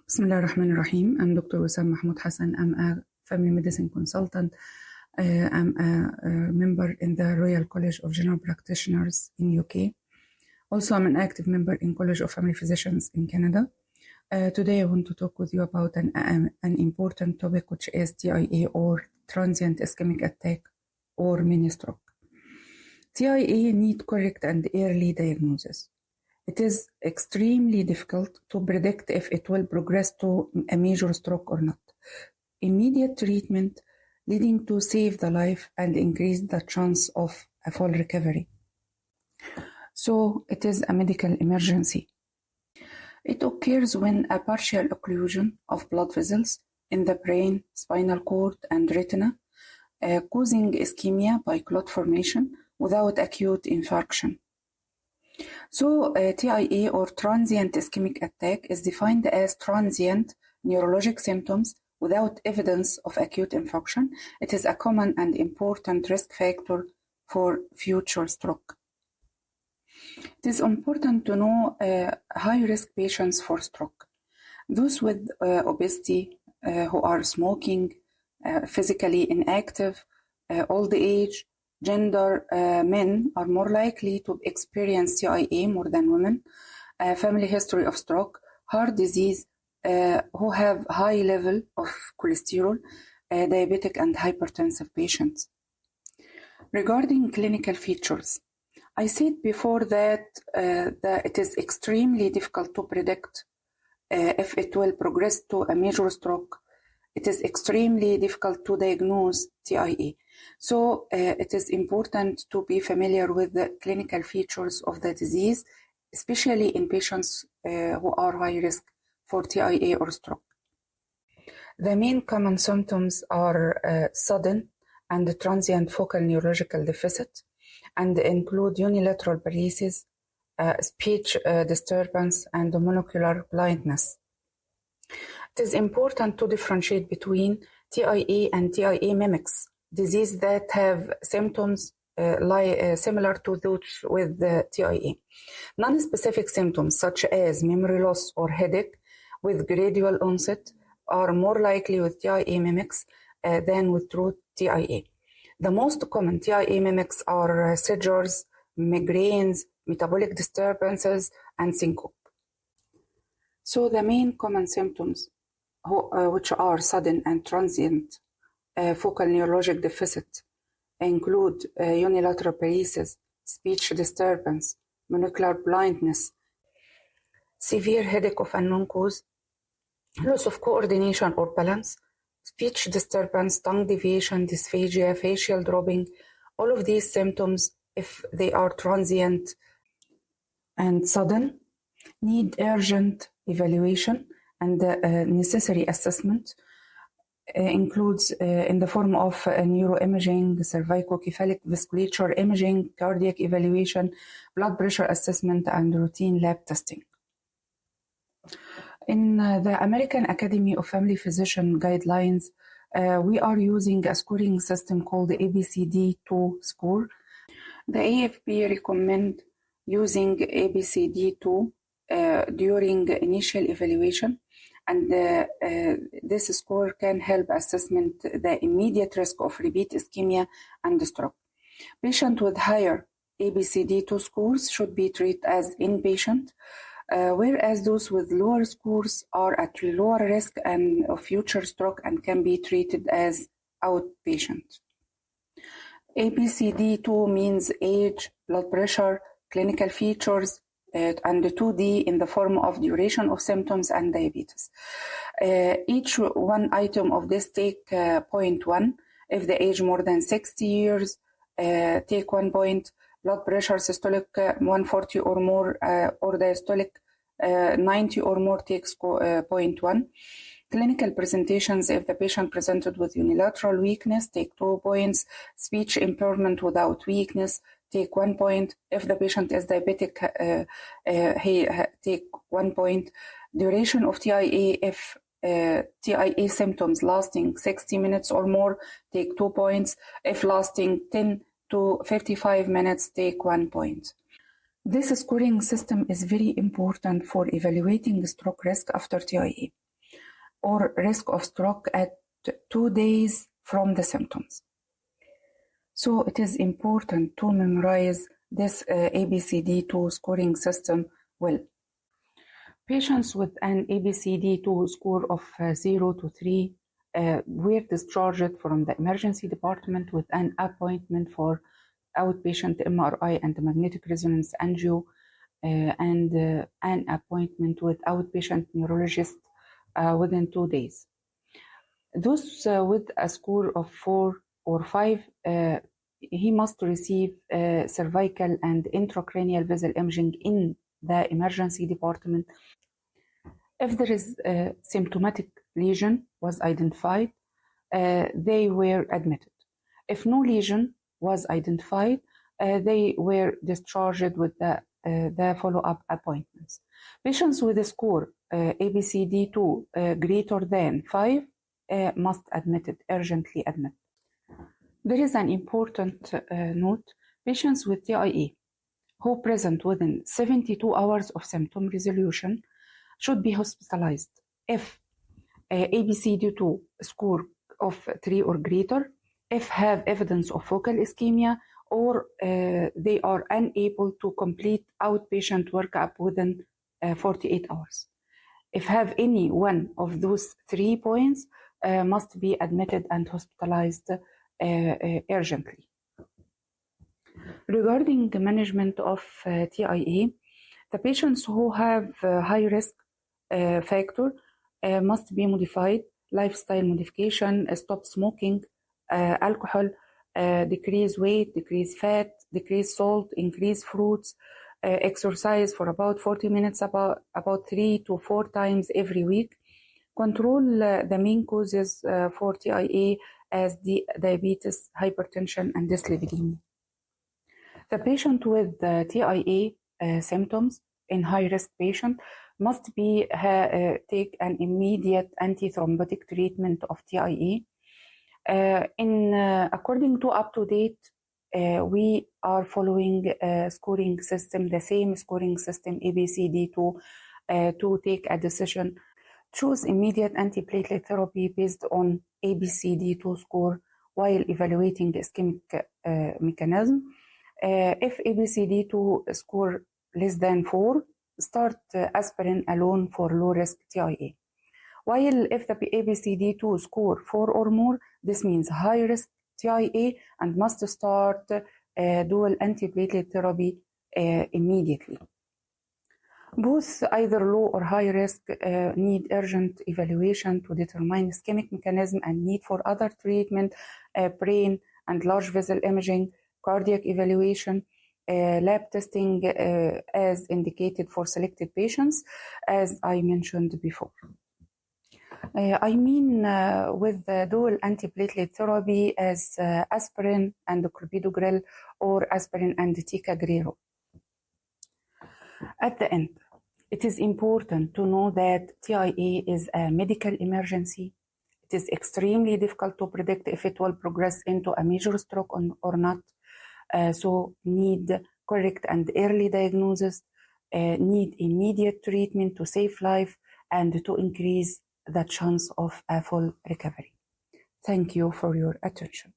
Bismillah ar-Rahman ar-Rahim. I'm Dr. Wissam Mahmoud Hassan. I'm a family medicine consultant. I'm a member in the Royal College of General Practitioners in UK. Also, I'm an active member in College of Family Physicians in Canada. Today, I want to talk with you about an important topic, which is TIA, or Transient Ischemic Attack, or mini stroke. TIA need correct and early diagnosis. It is extremely difficult to predict if it will progress to a major stroke or not. Immediate treatment leading to save the life and increase the chance of a full recovery. So it is a medical emergency. It occurs when a partial occlusion of blood vessels in the brain, spinal cord, and retina, causing ischemia by clot formation without acute infarction. So TIA, or transient ischemic attack, is defined as transient neurologic symptoms without evidence of acute infarction. It is a common and important risk factor for future stroke. It is important to know high-risk patients for stroke. Those with obesity, who are smoking, physically inactive, old age, gender, men are more likely to experience TIA more than women, family history of stroke, heart disease, who have high level of cholesterol, diabetic and hypertensive patients. Regarding clinical features, I said before that it is extremely difficult to predict if it will progress to a major stroke. It is extremely difficult to diagnose TIA. So it is important to be familiar with the clinical features of the disease, especially in patients who are high risk for TIA or stroke. The main common symptoms are sudden and transient focal neurological deficit, and include unilateral paralysis, speech disturbance, and monocular blindness. It is important to differentiate between TIA and TIA mimics, disease that have symptoms similar to those with the TIA. Non-specific symptoms such as memory loss or headache with gradual onset are more likely with TIA mimics than with true TIA. The most common TIA mimics are seizures, migraines, metabolic disturbances, and syncope. So the main common symptoms, which are sudden and transient focal neurologic deficit, include unilateral paralysis, speech disturbance, monocular blindness, severe headache of unknown cause, loss of coordination or balance, speech disturbance, tongue deviation, dysphagia, facial dropping. All of these symptoms, if they are transient and sudden, need urgent evaluation, and necessary assessment includes in the form of neuroimaging, cervicocephalic vasculature imaging, cardiac evaluation, blood pressure assessment, and routine lab testing. In the American Academy of Family Physician guidelines, we are using a scoring system called the ABCD2 score. The AFP recommend using ABCD2 during initial evaluation, and this score can help assessment the immediate risk of repeat ischemia and stroke. Patients with higher ABCD2 scores should be treated as inpatient, whereas those with lower scores are at lower risk and of future stroke and can be treated as outpatient. ABCD2 means age, blood pressure, clinical features, and 2D in the form of duration of symptoms and diabetes. Each one item of this take 0.1. If the age more than 60 years, take 1 point. Blood pressure systolic 140 or more, or diastolic 90 or more, takes 0.1. Clinical presentations, if the patient presented with unilateral weakness, take 2 points. Speech impairment without weakness, take 1 point. If the patient is diabetic, take 1 point. Duration of TIA, if TIA symptoms lasting 60 minutes or more, take 2 points. If lasting 10 to 55 minutes, take 1 point. This scoring system is very important for evaluating the stroke risk after TIA. or risk of stroke at 2 days from the symptoms. So it is important to memorize this ABCD2 scoring system well. Patients with an ABCD2 score of 0 to 3 were discharged from the emergency department with an appointment for outpatient MRI and magnetic resonance angio and an appointment with outpatient neurologist within 2 days. Those with a score of 4 or 5, he must receive cervical and intracranial vessel imaging in the emergency department. If there is a symptomatic lesion was identified, they were admitted. If no lesion was identified, they were discharged with the follow-up appointments. Patients with a score ABCD2 greater than 5 must urgently admit. There is an important note. Patients with TIA who present within 72 hours of symptom resolution should be hospitalized if ABCD2 score of 3 or greater, if have evidence of focal ischemia, or they are unable to complete outpatient workup within 48 hours. If have any one of those 3 points, must be admitted and hospitalized urgently. Regarding the management of TIA, the patients who have high risk factor must be modified, lifestyle modification, stop smoking, alcohol, decrease weight, decrease fat, decrease salt, increase fruits, exercise for about 40 minutes, about 3 to 4 times every week. Control the main causes for TIA as diabetes, hypertension, and dyslipidemia. The patient with TIA symptoms in high-risk patient must take an immediate antithrombotic treatment of TIA. According to up-to-date, we are following scoring system, the same scoring system ABCD2 to take a decision. Choose immediate antiplatelet therapy based on ABCD2 score while evaluating the ischemic mechanism. If ABCD2 score less than 4, start aspirin alone for low-risk TIA. While if the ABCD2 score 4 or more, this means high-risk TIA and must start dual antiplatelet therapy immediately. Both either low or high risk need urgent evaluation to determine ischemic mechanism and need for other treatment, brain and large vessel imaging, cardiac evaluation, lab testing as indicated for selected patients, as I mentioned before. With the dual antiplatelet therapy as aspirin and clopidogrel or aspirin and ticagrelor. At the end, it is important to know that TIA is a medical emergency. It is extremely difficult to predict if it will progress into a major stroke or not. So need correct and early diagnosis, need immediate treatment to save life and to increase the chance of a full recovery. Thank you for your attention.